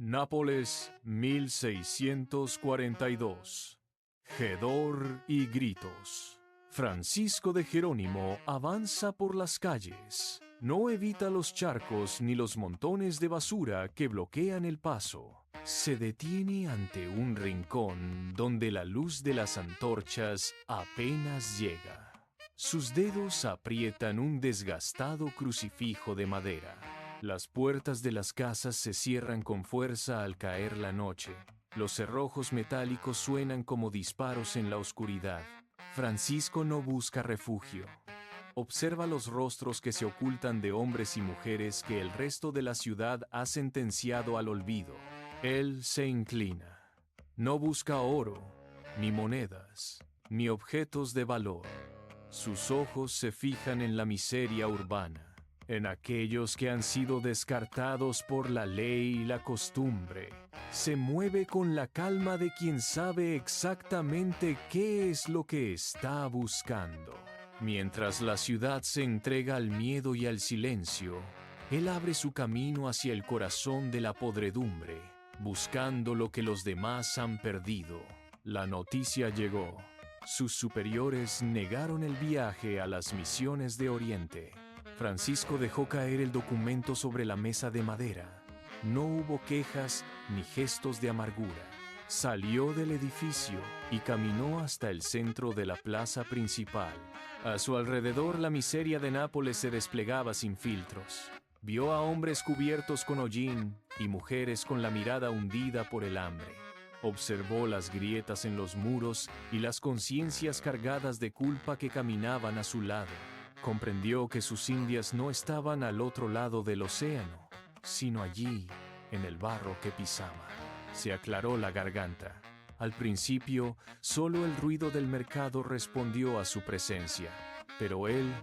Nápoles, 1642. Hedor y gritos. Francisco de Jerónimo avanza por las calles. No evita los charcos ni los montones de basura que bloquean el paso. Se detiene ante un rincón donde la luz de las antorchas apenas llega. Sus dedos aprietan un desgastado crucifijo de madera. Las puertas de las casas se cierran con fuerza al caer la noche. Los cerrojos metálicos suenan como disparos en la oscuridad. Francisco no busca refugio. Observa los rostros que se ocultan de hombres y mujeres que el resto de la ciudad ha sentenciado al olvido. Él se inclina. No busca oro, ni monedas, ni objetos de valor. Sus ojos se fijan en la miseria urbana, en aquellos que han sido descartados por la ley y la costumbre. Se mueve con la calma de quien sabe exactamente qué es lo que está buscando. Mientras la ciudad se entrega al miedo y al silencio, él abre su camino hacia el corazón de la podredumbre, buscando lo que los demás han perdido. La noticia llegó. Sus superiores negaron el viaje a las misiones de Oriente. Francisco dejó caer el documento sobre la mesa de madera. No hubo quejas ni gestos de amargura. Salió del edificio y caminó hasta el centro de la plaza principal. A su alrededor la miseria de Nápoles se desplegaba sin filtros. Vio a hombres cubiertos con hollín y mujeres con la mirada hundida por el hambre. Observó las grietas en los muros y las conciencias cargadas de culpa que caminaban a su lado. Comprendió que sus indias no estaban al otro lado del océano, sino allí, en el barro que pisaba. Se aclaró la garganta. Al principio, solo el ruido del mercado respondió a su presencia, pero él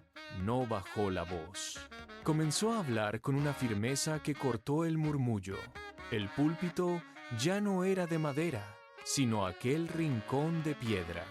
no bajó la voz. Comenzó a hablar con una firmeza que cortó el murmullo. El púlpito ya no era de madera, sino aquel rincón de piedra.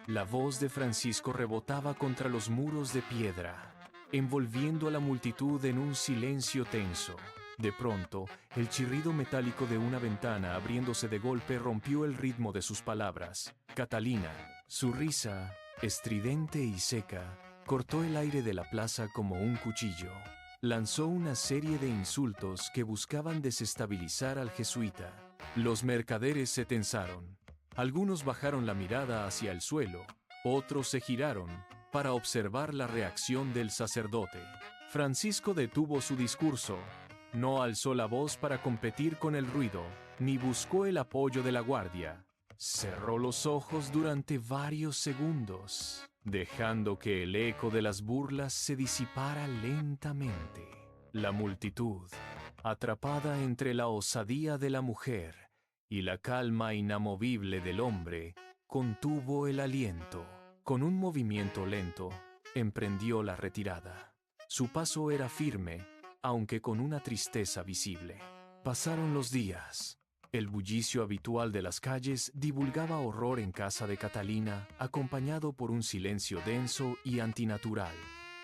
La voz de Francisco rebotaba contra los muros de piedra, envolviendo a la multitud en un silencio tenso. De pronto, el chirrido metálico de una ventana abriéndose de golpe rompió el ritmo de sus palabras. Catalina, su risa, estridente y seca, cortó el aire de la plaza como un cuchillo. Lanzó una serie de insultos que buscaban desestabilizar al jesuita. Los mercaderes se tensaron. Algunos bajaron la mirada hacia el suelo, otros se giraron para observar la reacción del sacerdote. Francisco detuvo su discurso. No alzó la voz para competir con el ruido, ni buscó el apoyo de la guardia. Cerró los ojos durante varios segundos, dejando que el eco de las burlas se disipara lentamente. La multitud, atrapada entre la osadía de la mujer y la calma inamovible del hombre, contuvo el aliento. Con un movimiento lento, emprendió la retirada. Su paso era firme, aunque con una tristeza visible. Pasaron los días. El bullicio habitual de las calles divulgaba horror en casa de Catalina, acompañado por un silencio denso y antinatural.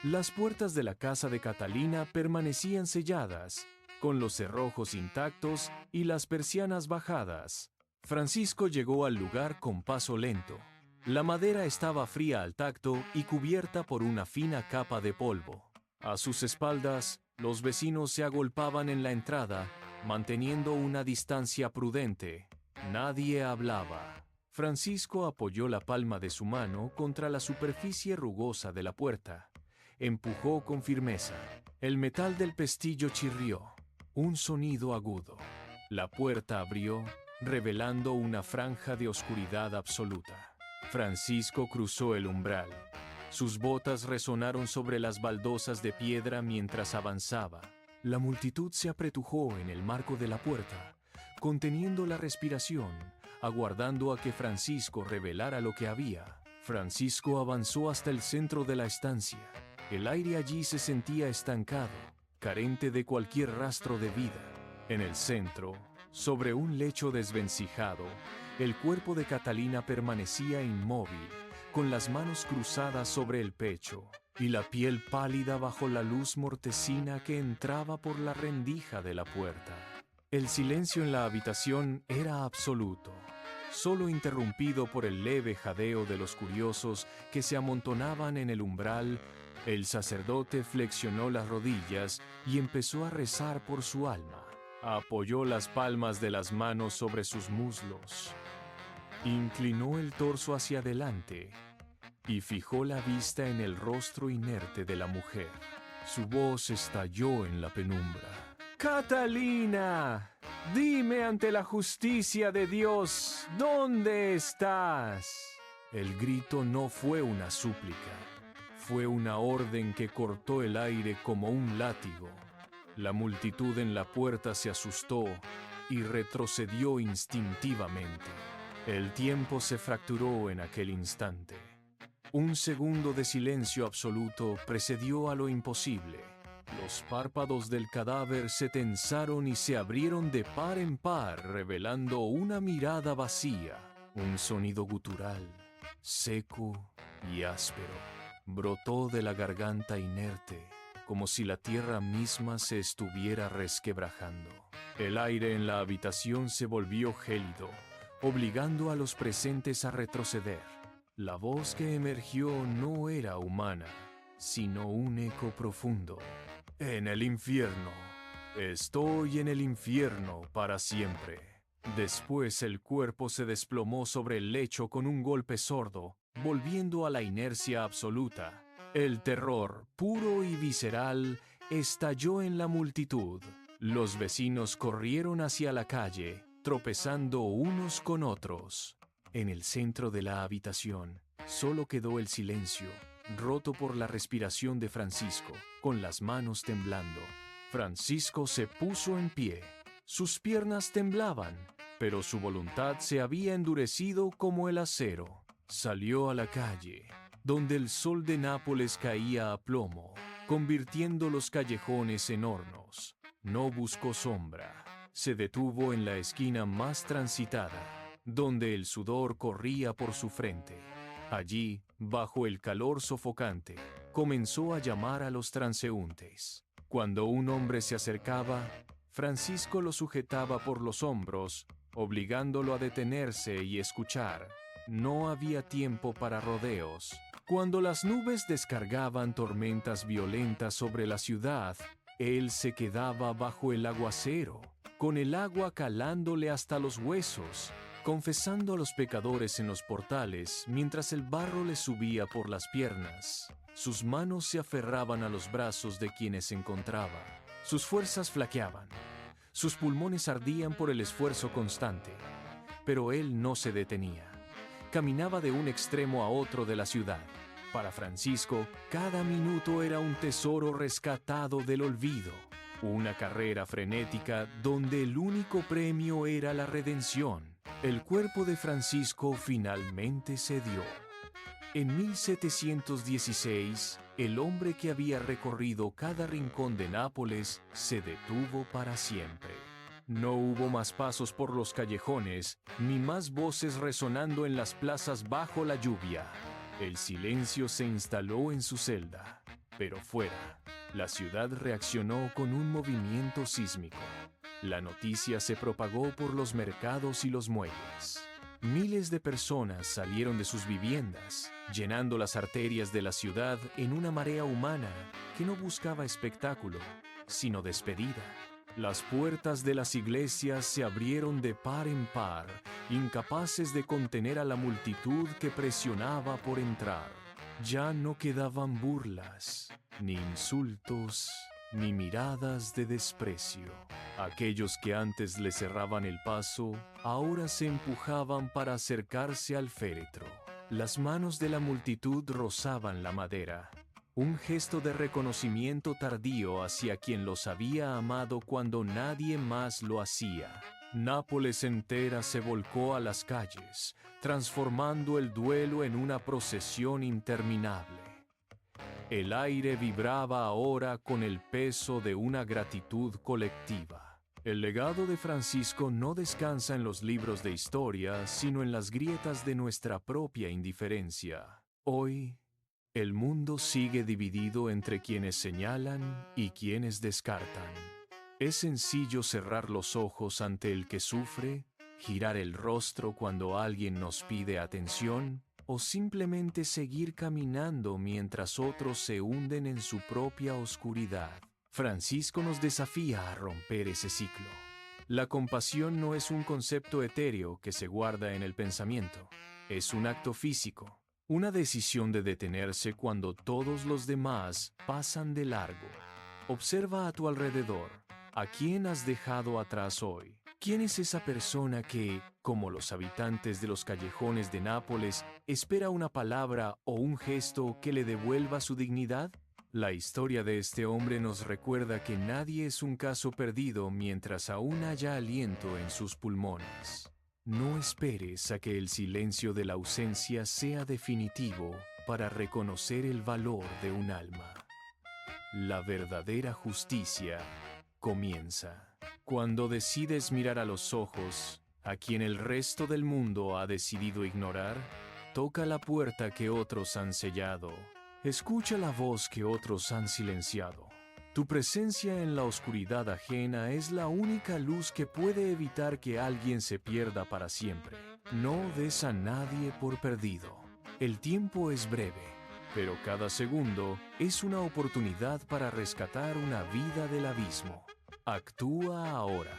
Las puertas de la casa de Catalina permanecían selladas, con los cerrojos intactos y las persianas bajadas. Francisco llegó al lugar con paso lento. La madera estaba fría al tacto y cubierta por una fina capa de polvo. A sus espaldas, los vecinos se agolpaban en la entrada, manteniendo una distancia prudente. Nadie hablaba. Francisco apoyó la palma de su mano contra la superficie rugosa de la puerta. Empujó con firmeza. El metal del pestillo chirrió. Un sonido agudo. La puerta abrió, revelando una franja de oscuridad absoluta. Francisco cruzó el umbral. Sus botas resonaron sobre las baldosas de piedra mientras avanzaba. La multitud se apretujó en el marco de la puerta, conteniendo la respiración, aguardando a que Francisco revelara lo que había. Francisco avanzó hasta el centro de la estancia. El aire allí se sentía estancado, carente de cualquier rastro de vida. En el centro, sobre un lecho desvencijado, el cuerpo de Catalina permanecía inmóvil, con las manos cruzadas sobre el pecho y la piel pálida bajo la luz mortecina que entraba por la rendija de la puerta. El silencio en la habitación era absoluto, solo interrumpido por el leve jadeo de los curiosos que se amontonaban en el umbral. El sacerdote flexionó las rodillas y empezó a rezar por su alma. Apoyó las palmas de las manos sobre sus muslos, inclinó el torso hacia adelante y fijó la vista en el rostro inerte de la mujer. Su voz estalló en la penumbra. ¡Catalina! Dime ante la justicia de Dios, ¿dónde estás? El grito no fue una súplica, fue una orden que cortó el aire como un látigo. La multitud en la puerta se asustó y retrocedió instintivamente. El tiempo se fracturó en aquel instante. Un segundo de silencio absoluto precedió a lo imposible. Los párpados del cadáver se tensaron y se abrieron de par en par, revelando una mirada vacía. Un sonido gutural, seco y áspero, brotó de la garganta inerte, como si la tierra misma se estuviera resquebrajando. El aire en la habitación se volvió gélido, obligando a los presentes a retroceder. La voz que emergió no era humana, sino un eco profundo. En el infierno. Estoy en el infierno para siempre. Después el cuerpo se desplomó sobre el lecho con un golpe sordo, volviendo a la inercia absoluta. El terror, puro y visceral, estalló en la multitud. Los vecinos corrieron hacia la calle, tropezando unos con otros. En el centro de la habitación, solo quedó el silencio, roto por la respiración de Francisco, con las manos temblando. Francisco se puso en pie. Sus piernas temblaban, pero su voluntad se había endurecido como el acero. Salió a la calle, donde el sol de Nápoles caía a plomo, convirtiendo los callejones en hornos. No buscó sombra. Se detuvo en la esquina más transitada, donde el sudor corría por su frente. Allí, bajo el calor sofocante, comenzó a llamar a los transeúntes. Cuando un hombre se acercaba, Francisco lo sujetaba por los hombros, obligándolo a detenerse y escuchar. No había tiempo para rodeos. Cuando las nubes descargaban tormentas violentas sobre la ciudad, él se quedaba bajo el aguacero, con el agua calándole hasta los huesos, confesando a los pecadores en los portales mientras el barro le subía por las piernas. Sus manos se aferraban a los brazos de quienes encontraba. Sus fuerzas flaqueaban. Sus pulmones ardían por el esfuerzo constante. Pero él no se detenía. Caminaba de un extremo a otro de la ciudad. Para Francisco, cada minuto era un tesoro rescatado del olvido. Una carrera frenética donde el único premio era la redención. El cuerpo de Francisco finalmente cedió. En 1716, el hombre que había recorrido cada rincón de Nápoles se detuvo para siempre. No hubo más pasos por los callejones, ni más voces resonando en las plazas bajo la lluvia. El silencio se instaló en su celda, pero fuera, la ciudad reaccionó con un movimiento sísmico. La noticia se propagó por los mercados y los muelles. Miles de personas salieron de sus viviendas, llenando las arterias de la ciudad en una marea humana que no buscaba espectáculo, sino despedida. Las puertas de las iglesias se abrieron de par en par, incapaces de contener a la multitud que presionaba por entrar. Ya no quedaban burlas, ni insultos, ni miradas de desprecio. Aquellos que antes le cerraban el paso, ahora se empujaban para acercarse al féretro. Las manos de la multitud rozaban la madera, un gesto de reconocimiento tardío hacia quien los había amado cuando nadie más lo hacía. Nápoles entera se volcó a las calles, transformando el duelo en una procesión interminable. El aire vibraba ahora con el peso de una gratitud colectiva. El legado de Francisco no descansa en los libros de historia, sino en las grietas de nuestra propia indiferencia. Hoy, el mundo sigue dividido entre quienes señalan y quienes descartan. Es sencillo cerrar los ojos ante el que sufre, girar el rostro cuando alguien nos pide atención, o simplemente seguir caminando mientras otros se hunden en su propia oscuridad. Francisco nos desafía a romper ese ciclo. La compasión no es un concepto etéreo que se guarda en el pensamiento, es un acto físico, una decisión de detenerse cuando todos los demás pasan de largo. Observa a tu alrededor. ¿A quién has dejado atrás hoy? ¿Quién es esa persona que, como los habitantes de los callejones de Nápoles, espera una palabra o un gesto que le devuelva su dignidad? La historia de este hombre nos recuerda que nadie es un caso perdido mientras aún haya aliento en sus pulmones. No esperes a que el silencio de la ausencia sea definitivo para reconocer el valor de un alma. La verdadera justicia comienza cuando decides mirar a los ojos a quien el resto del mundo ha decidido ignorar. Toca la puerta que otros han sellado. Escucha la voz que otros han silenciado. Tu presencia en la oscuridad ajena es la única luz que puede evitar que alguien se pierda para siempre. No des a nadie por perdido. El tiempo es breve, pero cada segundo es una oportunidad para rescatar una vida del abismo. Actúa ahora.